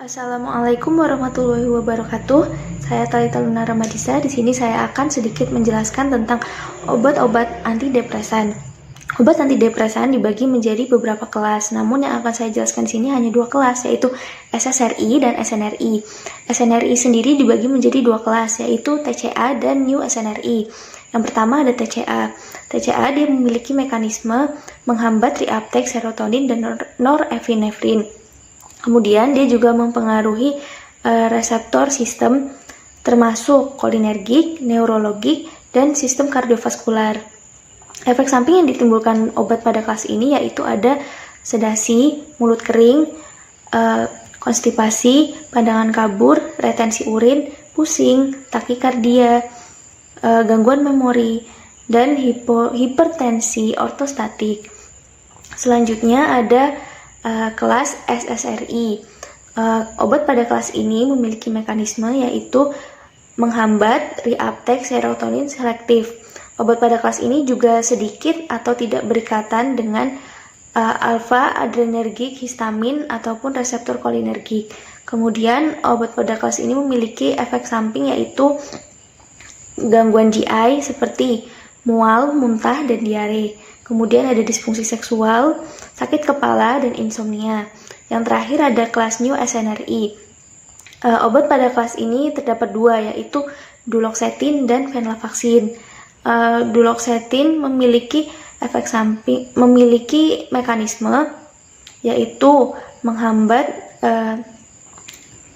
Assalamualaikum warahmatullahi wabarakatuh. Saya Talita Luna Ramadisa. Di sini saya akan sedikit menjelaskan tentang obat-obat antidepresan. Obat antidepresan dibagi menjadi beberapa kelas. Namun yang akan saya jelaskan di sini hanya dua kelas, yaitu SSRI dan SNRI. SNRI sendiri dibagi menjadi dua kelas, yaitu TCA dan New SNRI. Yang pertama ada TCA. TCA dia memiliki mekanisme menghambat reuptake serotonin dan norepinefrin. Kemudian dia juga mempengaruhi reseptor sistem termasuk kolinergik, neurologik, dan sistem kardiovaskular. Efek samping yang ditimbulkan obat pada kelas ini yaitu ada sedasi, mulut kering, konstipasi, pandangan kabur, retensi urin, pusing, takikardia, gangguan memori, dan hipertensi ortostatik. Selanjutnya ada kelas SSRI. Obat pada kelas ini memiliki mekanisme yaitu menghambat reuptake serotonin selektif. Obat pada kelas ini juga sedikit atau tidak berikatan dengan alfa adrenergik, histamin, ataupun reseptor kolinergik. Kemudian obat pada kelas ini memiliki efek samping yaitu gangguan GI seperti mual, muntah, dan diare. Kemudian ada disfungsi seksual, sakit kepala, dan insomnia. Yang terakhir ada kelas New SNRI. Obat pada kelas ini terdapat dua, yaitu duloxetin dan venlafaxine. Duloxetin memiliki efek samping, memiliki mekanisme yaitu menghambat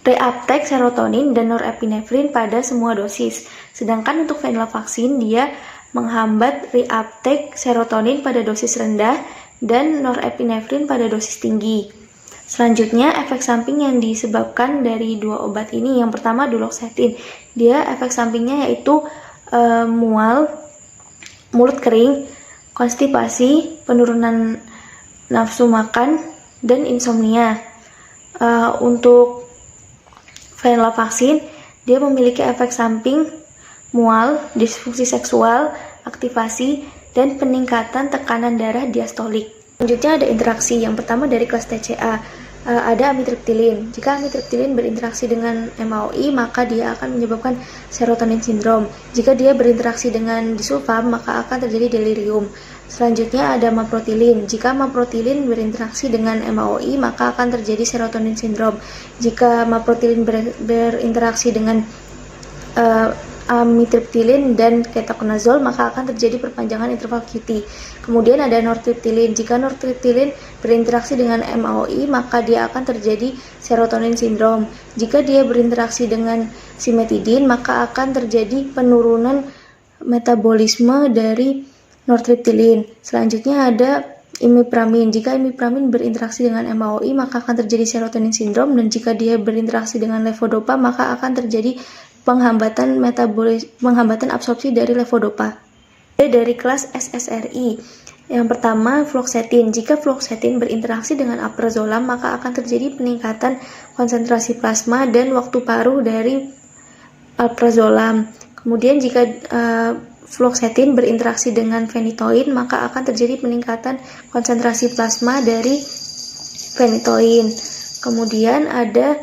reuptake serotonin dan norepinefrin pada semua dosis. Sedangkan untuk venlafaxine dia menghambat reuptake serotonin pada dosis rendah dan norepinefrin pada dosis tinggi. Selanjutnya, efek samping yang disebabkan dari dua obat ini, yang pertama duloxetin. Dia efek sampingnya yaitu mual, mulut kering, konstipasi, penurunan nafsu makan, dan insomnia. Untuk venlafaxine, dia memiliki efek samping mual, disfungsi seksual, aktivasi, dan peningkatan tekanan darah diastolik. Selanjutnya ada interaksi. Yang pertama dari kelas TCA, ada amitriptilin. Jika amitriptilin berinteraksi dengan MAOI, maka dia akan menyebabkan serotonin sindrom. Jika dia berinteraksi dengan disulfam, maka akan terjadi delirium. Selanjutnya ada maprotilin. Jika maprotilin berinteraksi dengan MAOI, maka akan terjadi serotonin sindrom. Jika maprotilin berinteraksi dengan amitriptilin dan ketoconazole, maka akan terjadi perpanjangan interval QT. Kemudian ada nortriptilin. Jika nortriptilin berinteraksi dengan MAOI, maka dia akan terjadi serotonin sindrom. Jika dia berinteraksi dengan simetidin, maka akan terjadi penurunan metabolisme dari nortriptilin. Selanjutnya ada imipramin. Jika imipramin berinteraksi dengan MAOI, maka akan terjadi serotonin sindrom, dan jika dia berinteraksi dengan levodopa, maka akan terjadi penghambatan absorpsi dari levodopa. Dari kelas SSRI, yang pertama fluoxetine. Jika fluoxetine berinteraksi dengan alprazolam, maka akan terjadi peningkatan konsentrasi plasma dan waktu paruh dari alprazolam. Kemudian jika fluoxetine berinteraksi dengan phenytoin, maka akan terjadi peningkatan konsentrasi plasma dari phenytoin. Kemudian ada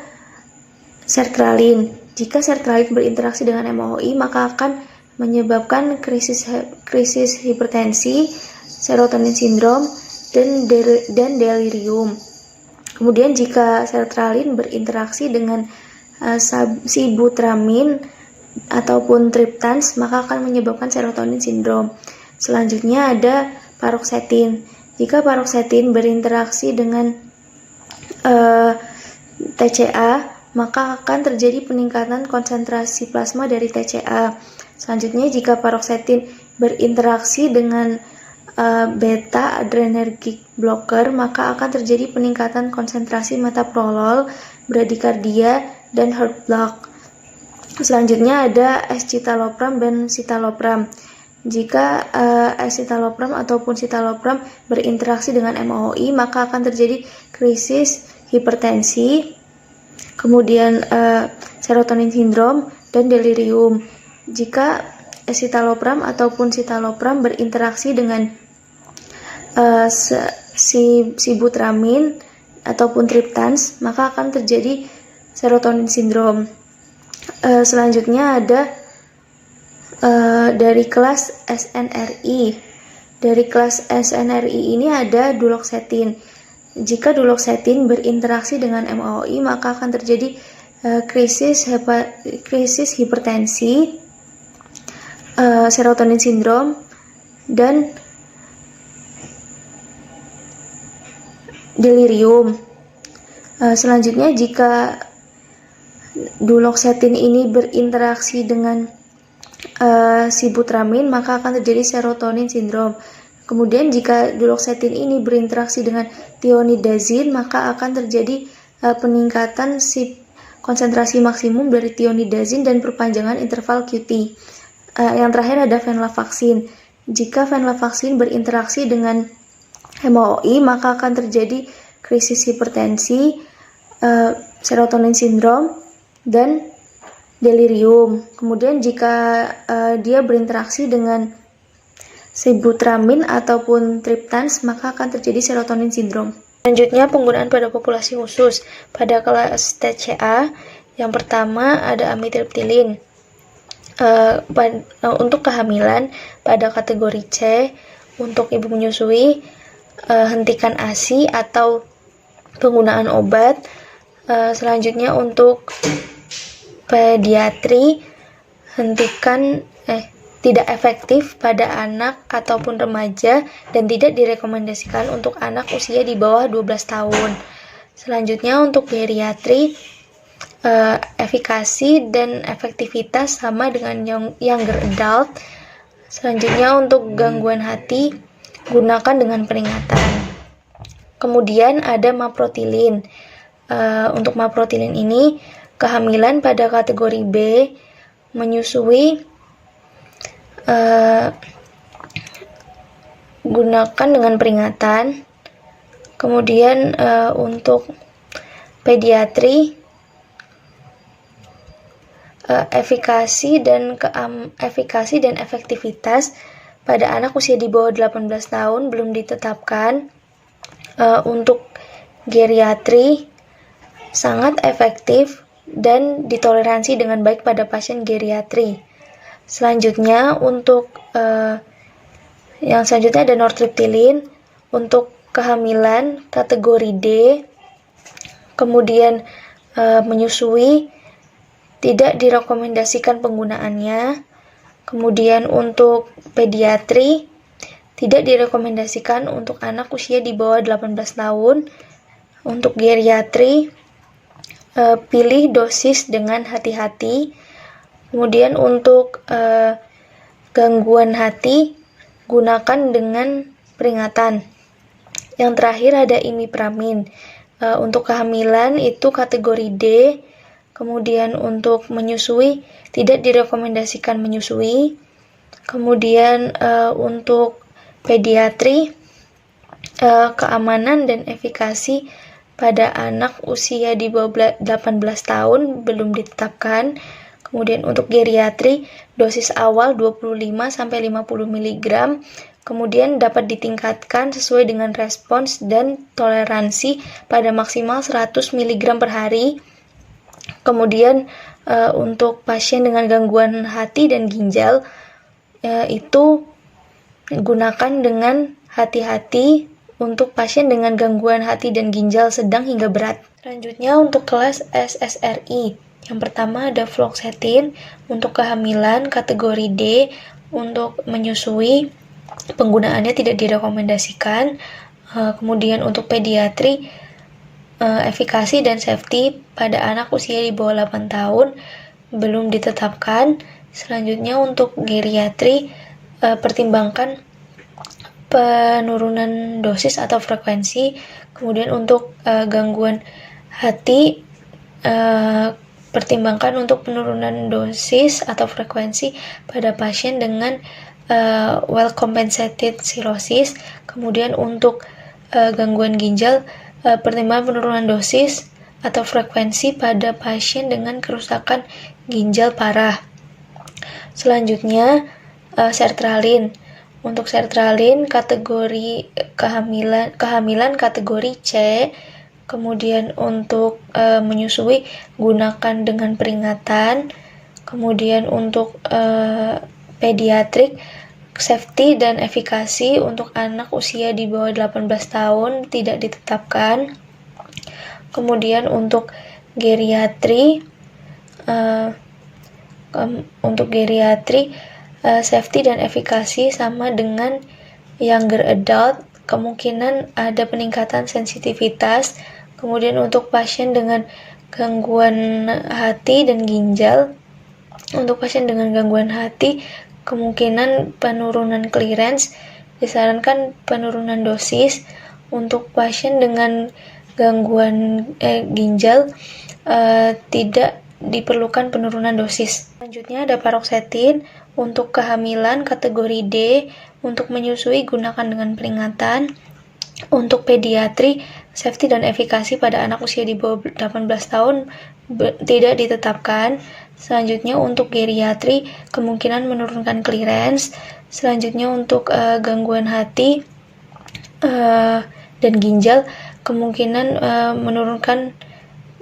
sertralin. Jika sertralin berinteraksi dengan MAOI, maka akan menyebabkan krisis hipertensi, serotonin sindrom, dan delirium. Kemudian jika sertralin berinteraksi dengan sibutramin ataupun triptans, maka akan menyebabkan serotonin sindrom. Selanjutnya ada paroxetin. Jika paroxetin berinteraksi dengan TCA, maka akan terjadi peningkatan konsentrasi plasma dari TCA. Selanjutnya, jika paroxetin berinteraksi dengan beta adrenergic blocker, maka akan terjadi peningkatan konsentrasi metoprolol, bradikardia, dan heart block. Selanjutnya ada escitalopram dan citalopram. Jika escitalopram ataupun citalopram berinteraksi dengan MAOI, maka akan terjadi krisis hipertensi, kemudian serotonin sindrom, dan delirium. Jika escitalopram ataupun citalopram berinteraksi dengan sibutramin ataupun triptans, maka akan terjadi serotonin sindrom. Selanjutnya ada dari kelas SNRI. Dari kelas SNRI ini ada duloxetin. Jika duloxetin berinteraksi dengan MAOI, maka akan terjadi krisis hipertensi, serotonin sindrom, dan delirium. Selanjutnya, jika duloxetin ini berinteraksi dengan sibutramin, maka akan terjadi serotonin sindrom. Kemudian jika duloxetin ini berinteraksi dengan thionidazin, maka akan terjadi peningkatan konsentrasi maksimum dari thionidazin dan perpanjangan interval QT. Yang terakhir ada venlafaxine. Jika venlafaxine berinteraksi dengan MAOI, maka akan terjadi krisis hipertensi, serotonin sindrom, dan delirium. Kemudian jika dia berinteraksi dengan sibutramin ataupun triptans, maka akan terjadi serotonin sindrom. Selanjutnya, penggunaan pada populasi khusus. Pada kelas TCA, yang pertama ada amitriptilin. Untuk kehamilan pada kategori C, untuk ibu menyusui, hentikan ASI atau penggunaan obat. Selanjutnya untuk pediatri, hentikan tidak efektif pada anak ataupun remaja dan tidak direkomendasikan untuk anak usia di bawah 12 tahun. Selanjutnya untuk geriatri, efikasi dan efektivitas sama dengan younger adult. Selanjutnya untuk gangguan hati, gunakan dengan peringatan. Kemudian ada maprotilin. Untuk maprotilin ini, kehamilan pada kategori B, menyusui, gunakan dengan peringatan. Kemudian untuk pediatri, efikasi dan efektivitas pada anak usia di bawah 18 tahun belum ditetapkan. Untuk geriatri, sangat efektif dan ditoleransi dengan baik pada pasien geriatri. Selanjutnya untuk yang selanjutnya ada nortriptilin untuk kehamilan kategori D, kemudian menyusui, tidak direkomendasikan penggunaannya. Kemudian untuk pediatri, tidak direkomendasikan untuk anak usia di bawah 18 tahun. Untuk geriatri, pilih dosis dengan hati-hati. Kemudian untuk gangguan hati, gunakan dengan peringatan. Yang terakhir ada imipramin. Untuk kehamilan itu kategori D. Kemudian untuk menyusui, tidak direkomendasikan menyusui. Kemudian untuk pediatri, keamanan dan efikasi pada anak usia di bawah 18 tahun belum ditetapkan. Kemudian untuk geriatri, dosis awal 25-50 mg, kemudian dapat ditingkatkan sesuai dengan respons dan toleransi pada maksimal 100 mg per hari. Kemudian untuk pasien dengan gangguan hati dan ginjal, itu gunakan dengan hati-hati untuk pasien dengan gangguan hati dan ginjal sedang hingga berat. Selanjutnya untuk kelas SSRI. Yang pertama ada fluoxetine untuk kehamilan kategori D. Untuk menyusui, penggunaannya tidak direkomendasikan. Kemudian untuk pediatri, efikasi dan safety pada anak usia di bawah 8 tahun belum ditetapkan. Selanjutnya untuk geriatri, pertimbangkan penurunan dosis atau frekuensi. Kemudian untuk gangguan hati, pertimbangkan untuk penurunan dosis atau frekuensi pada pasien dengan well compensated cirrhosis. Kemudian untuk gangguan ginjal, pertimbangan penurunan dosis atau frekuensi pada pasien dengan kerusakan ginjal parah. Selanjutnya sertralin. Untuk sertralin kategori kehamilan kategori C, Kemudian untuk menyusui gunakan dengan peringatan. Kemudian untuk pediatrik, safety dan efikasi untuk anak usia di bawah 18 tahun tidak ditetapkan. Kemudian untuk geriatri, safety dan efikasi sama dengan younger adult, kemungkinan ada peningkatan sensitivitas. Kemudian untuk pasien dengan gangguan hati dan ginjal, untuk pasien dengan gangguan hati, kemungkinan penurunan clearance, disarankan penurunan dosis. Untuk pasien dengan gangguan ginjal, tidak diperlukan penurunan dosis. Selanjutnya ada paroxetin untuk kehamilan kategori D, untuk menyusui gunakan dengan peringatan. Untuk pediatri, safety dan efikasi pada anak usia di bawah 18 tahun tidak ditetapkan. Selanjutnya untuk geriatri, kemungkinan menurunkan clearance. Selanjutnya untuk gangguan hati dan ginjal, kemungkinan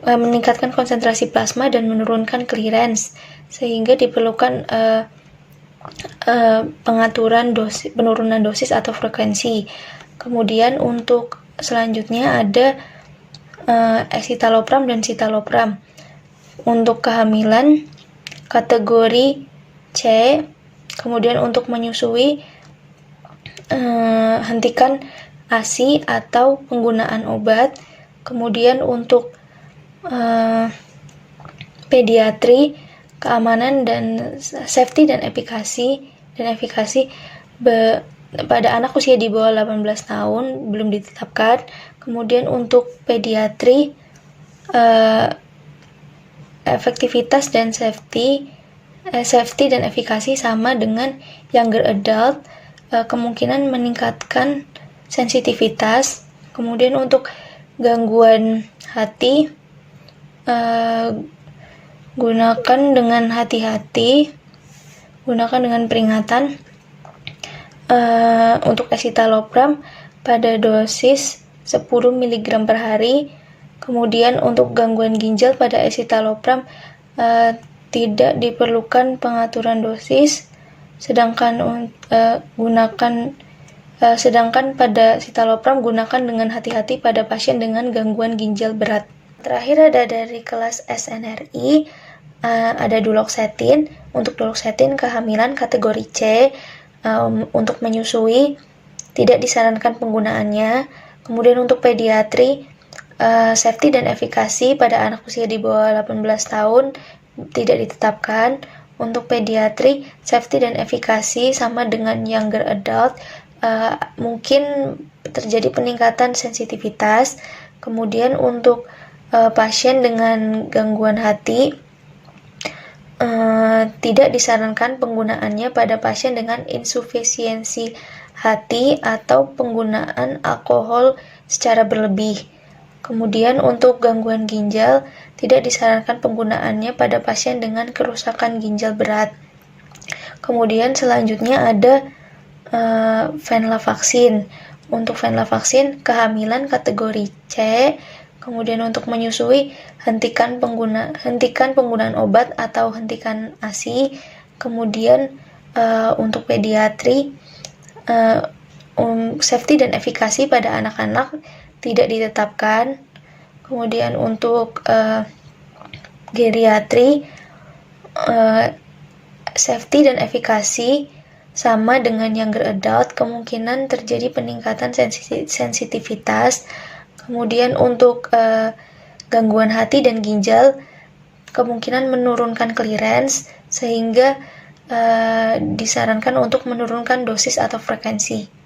meningkatkan konsentrasi plasma dan menurunkan clearance, sehingga diperlukan pengaturan penurunan dosis atau frekuensi. Kemudian untuk selanjutnya ada escitalopram dan citalopram. Untuk kehamilan kategori C, kemudian untuk menyusui hentikan ASI atau penggunaan obat. Kemudian untuk pediatri, keamanan dan safety dan efikasi pada anak usia di bawah 18 tahun belum ditetapkan. Kemudian untuk pediatri, efektivitas dan safety dan efikasi sama dengan younger adult, kemungkinan meningkatkan sensitivitas. Kemudian untuk gangguan hati, gunakan dengan hati-hati, gunakan dengan peringatan. Untuk escitalopram pada dosis 10 mg per hari. Kemudian untuk gangguan ginjal pada escitalopram tidak diperlukan pengaturan dosis, sedangkan pada citalopram gunakan dengan hati-hati pada pasien dengan gangguan ginjal berat. Terakhir ada dari kelas SNRI, ada duloxetin. Untuk duloxetin kehamilan kategori C, untuk menyusui tidak disarankan penggunaannya. Kemudian untuk pediatri, safety dan efikasi pada anak usia di bawah 18 tahun tidak ditetapkan. Untuk pediatri, safety dan efikasi sama dengan younger adult, mungkin terjadi peningkatan sensitivitas. Kemudian untuk pasien dengan gangguan hati, tidak disarankan penggunaannya pada pasien dengan insufisiensi hati atau penggunaan alkohol secara berlebih. Kemudian untuk gangguan ginjal, tidak disarankan penggunaannya pada pasien dengan kerusakan ginjal berat. Kemudian selanjutnya ada venlafaxine. Untuk venlafaxine kehamilan kategori C, kemudian untuk menyusui hentikan penggunaan obat atau hentikan ASI. Kemudian untuk pediatri, safety dan efikasi pada anak-anak tidak ditetapkan. Kemudian untuk geriatri, safety dan efikasi sama dengan younger adult, kemungkinan terjadi peningkatan sensitivitas. Kemudian untuk gangguan hati dan ginjal, kemungkinan menurunkan clearance, sehingga disarankan untuk menurunkan dosis atau frekuensi.